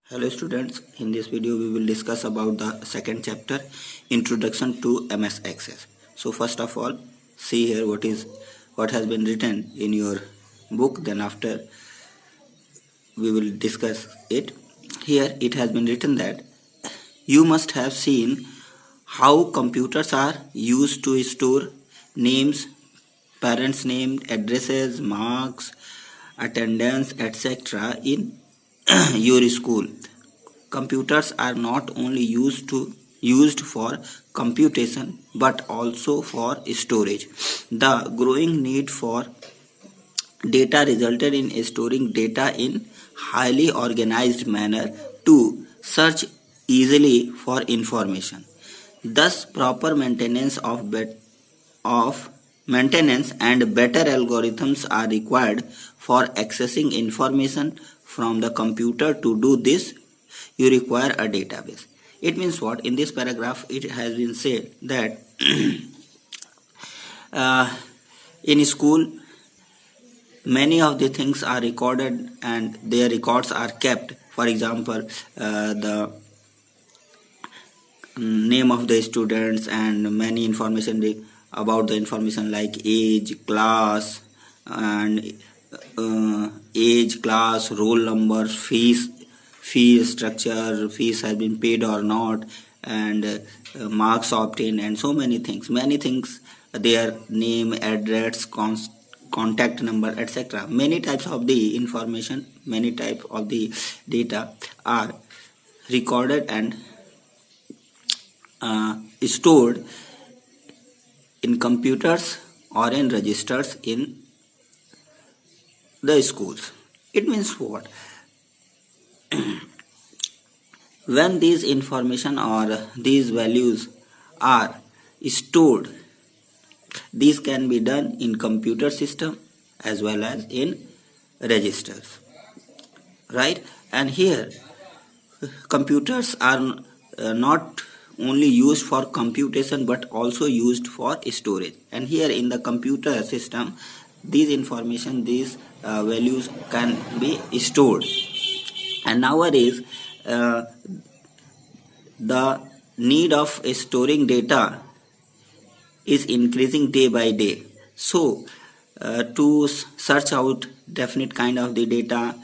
Hello students, in this video we will discuss about the second chapter, Introduction to MS Access. So first of all, see here what has been written in your book, then after we will discuss it. Here it has been written that you must have seen how computers are used to store names, parents' name, addresses, marks, attendance, etc. in your school. Computers are not only used for computation but also for storage. The growing need for data resulted in storing data in highly organized manner to search easily for information. Thus, proper of maintenance and better algorithms are required for accessing information from the computer. To do this, you require a database. It means what? In this paragraph, it has been said that in school, many of the things are recorded and their records are kept. For example, the name of the students and many information about the information like age, class, and roll number, fee structure, fees has been paid or not, and marks obtained, and so many things, their name, address, contact number, etc. Many types of the information, many types of the data are recorded and stored in computers or in registers in the schools. It means what? When these information or these values are stored, these can be done in computer system as well as in registers, right? And here computers are not only used for computation but also used for storage. And here in the computer system, these information, these values can be stored. And nowadays the need of storing data is increasing day by day. So to search out definite kind of the data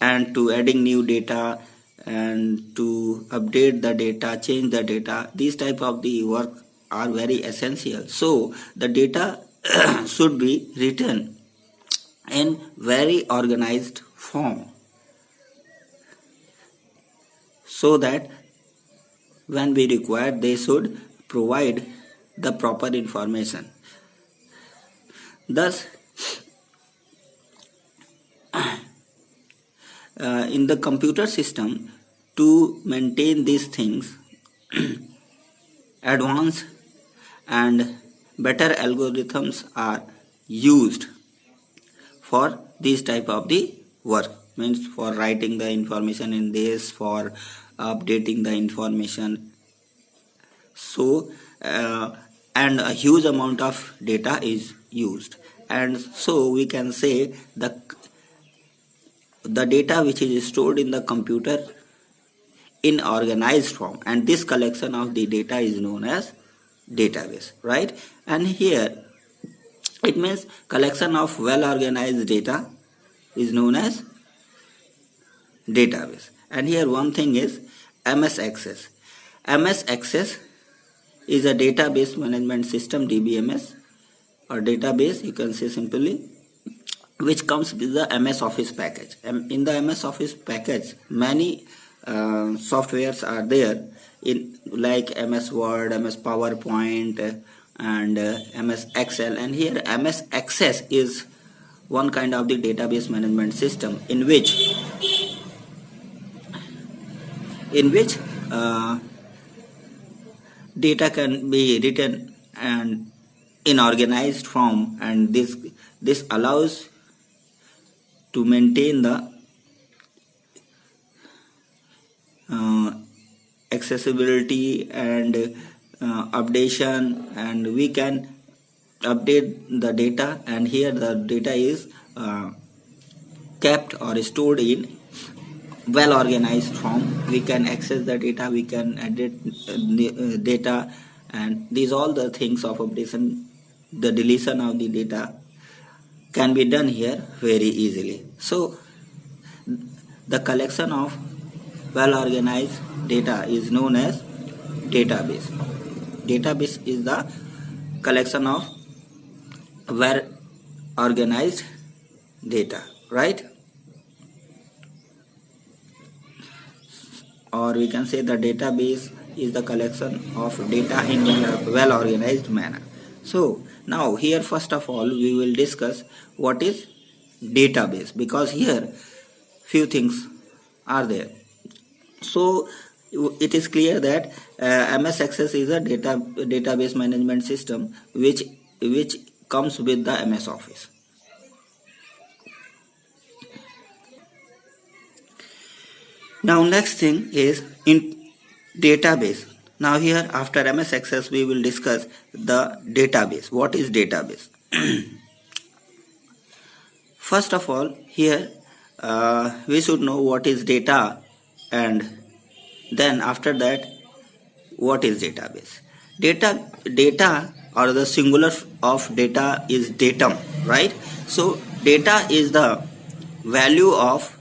and to adding new data and to update the data, change the data, these type of the work are very essential. So the data should be written in very organized form, so that when we require, they should provide the proper information. Thus, in the computer system, to maintain these things, advanced and better algorithms are used for this type of the work. Means for writing the information in this, for updating the information. So and a huge amount of data is used, and so we can say the data which is stored in the computer in organized form, and this collection of the data is known as database, right? And here it means collection of well organized data is known as database. And here one thing is MS Access. MS Access is a database management system, DBMS, or database, you can say simply, which comes with the MS Office package. In the MS Office package, many softwares are there, in like MS Word, MS PowerPoint, and MS Excel. And here MS Access is one kind of the database management system in which data can be written and in organized form, and this allows to maintain the accessibility and updation, and we can update the data. And here the data is kept or stored in well organized form. We can access the data, we can edit data, and these all the things of updation, the deletion of the data can be done here very easily. So the collection of well organized data is known as database. Database is the collection of well organized data, right? Or we can say the database is the collection of data in a well organized manner. So now here first of all we will discuss what is database, because here few things are there. So it is clear that MS Access is a database management system which comes with the MS Office. Now next thing is in database. Now here after MS Access we will discuss the database. What is database? First of all here we should know what is data, and then after that what is database. Data or the singular of data is datum, right? So data is the value of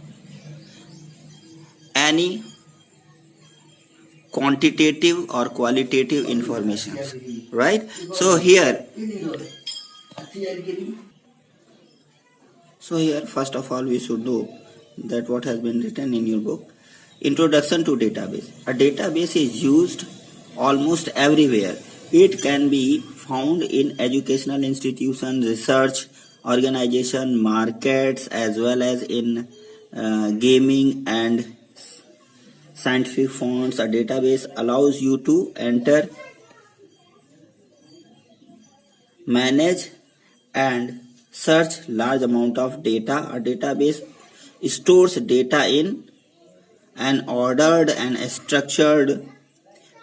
any quantitative or qualitative information, right? So here first of all we should know that what has been written in your book. Introduction to database. A database is used almost everywhere. It can be found in educational institutions, research organization, markets, as well as in gaming and scientific fonts. A database allows you to enter, manage, and search large amount of data. A database stores data in an ordered and structured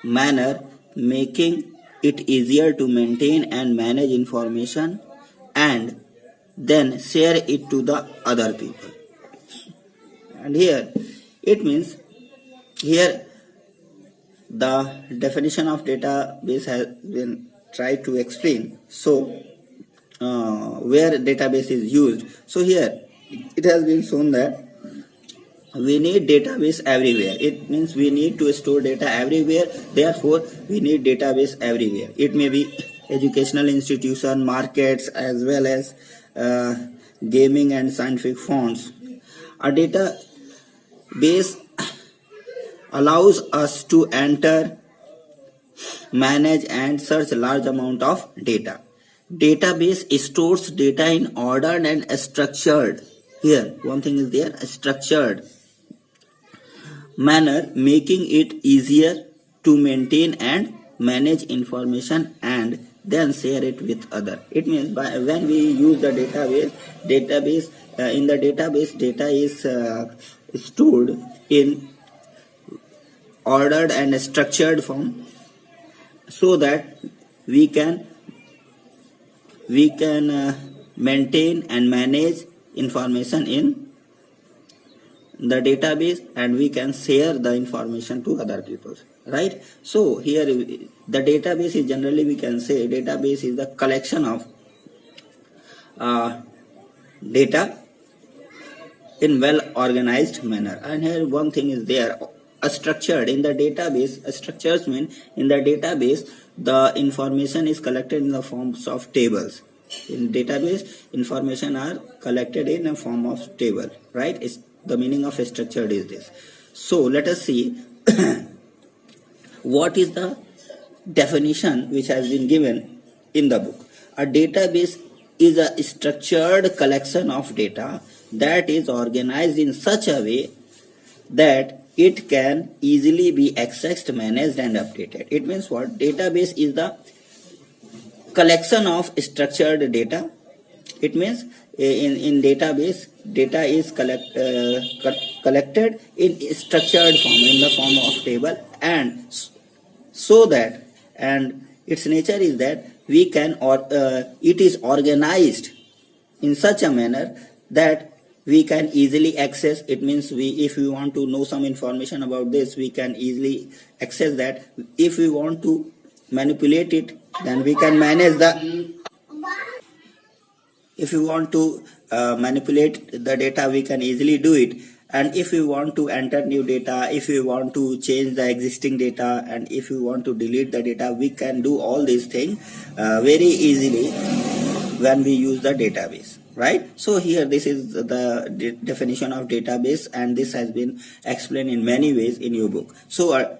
manner, making it easier to maintain and manage information and then share it to the other people. And here it means, here the definition of database has been tried to explain. So where database is used, so here it has been shown that we need database everywhere. It means we need to store data everywhere, therefore we need database everywhere. It may be educational institution, markets, as well as gaming and scientific fonts. A database allows us to enter, manage, and search a large amount of data. Database stores data in ordered and structured. Here one thing is there, structured manner, making it easier to maintain and manage information and then share it with other. It means when we use the database in the database, data is stored in ordered and structured form, so that we can maintain and manage information in the database, and we can share the information to other people, right? So here the database is generally, we can say database is the collection of data in well organized manner. And here one thing is there, structured. In the database, structures mean in the database the information is collected in the forms of tables. In database, information are collected in a form of table, right? The meaning of structured is this. So let us see what is the definition which has been given in the book. A database is a structured collection of data that is organized in such a way that it can easily be accessed, managed, and updated. It means what? Database is the collection of structured data. It means in database, data is collected in structured form, in the form of table, and so that, and its nature is that it is organized in such a manner that we can easily access. It means if we want to know some information about this, we can easily access that. If we want to manipulate it, then we can manage the. If we want to manipulate the data, we can easily do it. And if we want to enter new data, if we want to change the existing data, and if we want to delete the data, we can do all these things very easily when we use the database, right? So here this is the definition of database, and this has been explained in many ways in your book. So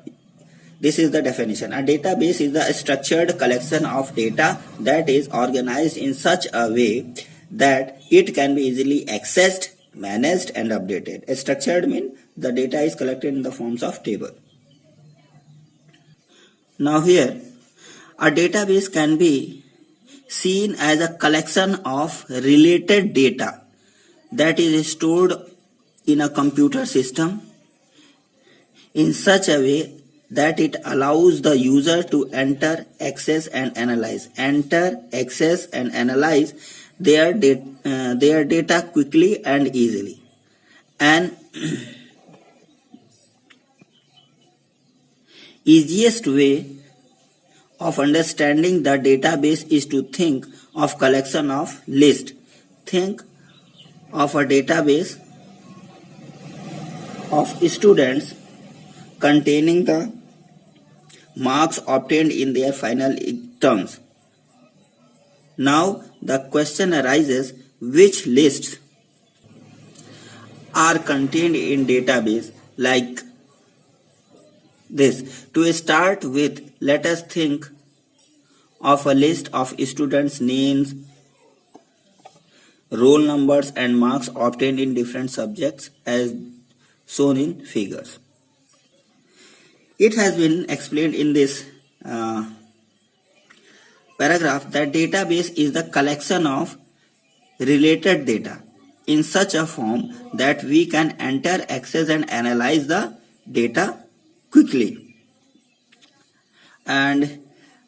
this is the definition. A database is the structured collection of data that is organized in such a way that it can be easily accessed, managed and updated. A structured means the data is collected in the forms of table. Now here, a database can be seen as a collection of related data that is stored in a computer system in such a way that it allows the user to enter, access and analyze their data quickly and easily. And easiest way of understanding the database is to think of collection of list. Think of a database of students containing the marks obtained in their final terms. Now the question arises, which lists are contained in database like this? To start with, let us think of a list of students' names, roll numbers and marks obtained in different subjects as shown in figures. It has been explained in this paragraph that database is the collection of related data in such a form that we can enter, access and analyze the data quickly. And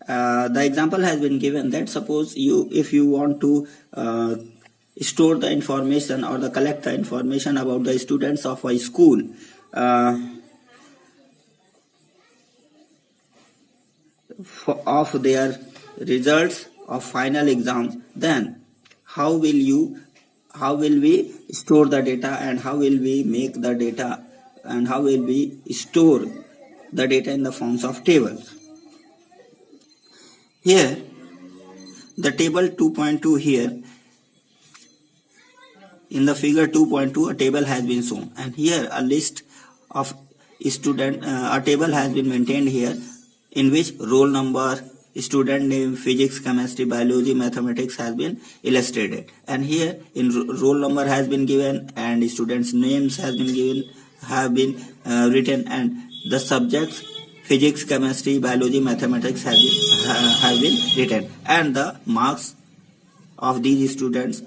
the example has been given that suppose if you want to store the information or collect the information about the students of a school, of their results of final exams, then how will we store the data, and how will we make the data, and how will we store the data in the forms of tables? Here the table 2.2, here in the figure 2.2 a table has been shown, and here a list of student, a table has been maintained here in which roll number, student name, physics, chemistry, biology, mathematics has been illustrated. And here in roll number has been given and students' names have been written, and the subjects physics, chemistry, biology, mathematics have been written, and the marks of these students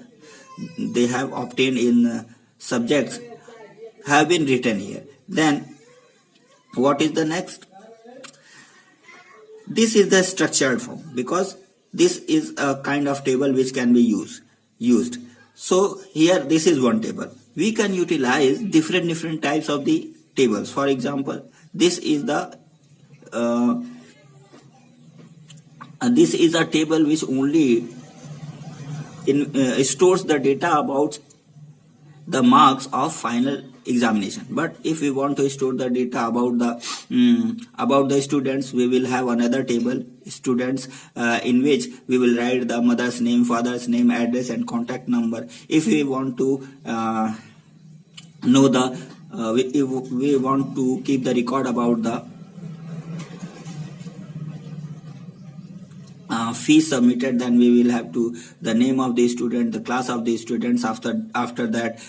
they have obtained in subjects have been written here. Then what is the next? This is the structured form, because this is a kind of table which can be used. So here this is one table. We can utilize different types of the tables. For example, this is a table which only stores the data about the marks of final examination. But if we want to store the data about the students, we will have another table, students, in which we will write the mother's name, father's name, address and contact number. If we want to know we want to keep the record about the fee submitted, then we will have to the name of the student, the class of the students, after that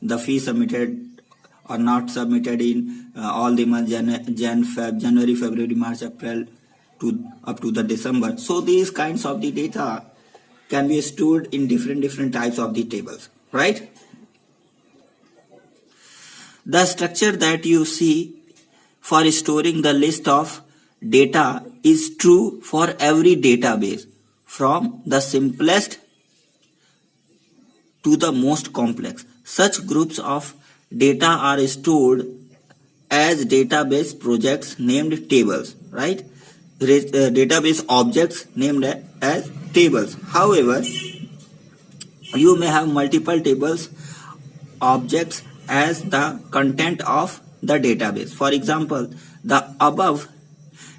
the fee submitted or not submitted in all the months, January, February, March, April up to the December. So these kinds of the data can be stored in different types of the tables, right? The structure that you see for storing the list of data is true for every database, from the simplest to the most complex. Such groups of data are stored as database projects named tables, right? Database objects named as tables. However, you may have multiple tables objects as the content of the database. For example, the above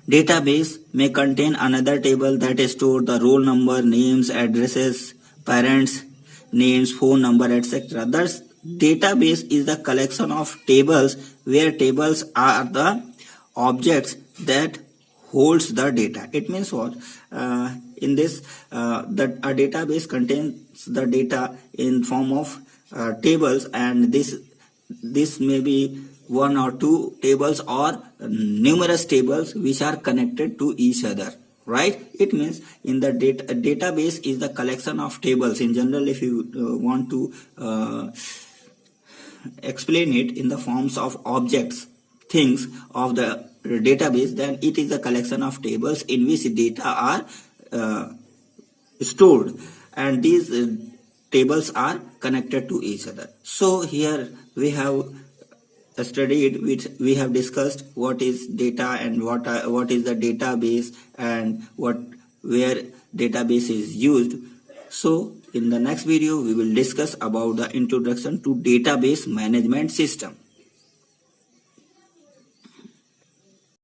database may contain another table that stores the roll number, names, addresses, parents, names, phone number, etc. Thus, database is the collection of tables where tables are the objects that holds the data. It means what? In this, that a database contains the data in form of tables, and this may be one or two tables or numerous tables which are connected to each other, right? It means in the database is the collection of tables. In general, if you want to explain it in the forms of objects, things of the database, then it is a collection of tables in which data are stored, and these tables are connected to each other. So here we have studied, we have discussed what is data and what is the database and where database is used. So in the next video we will discuss about the introduction to database management system.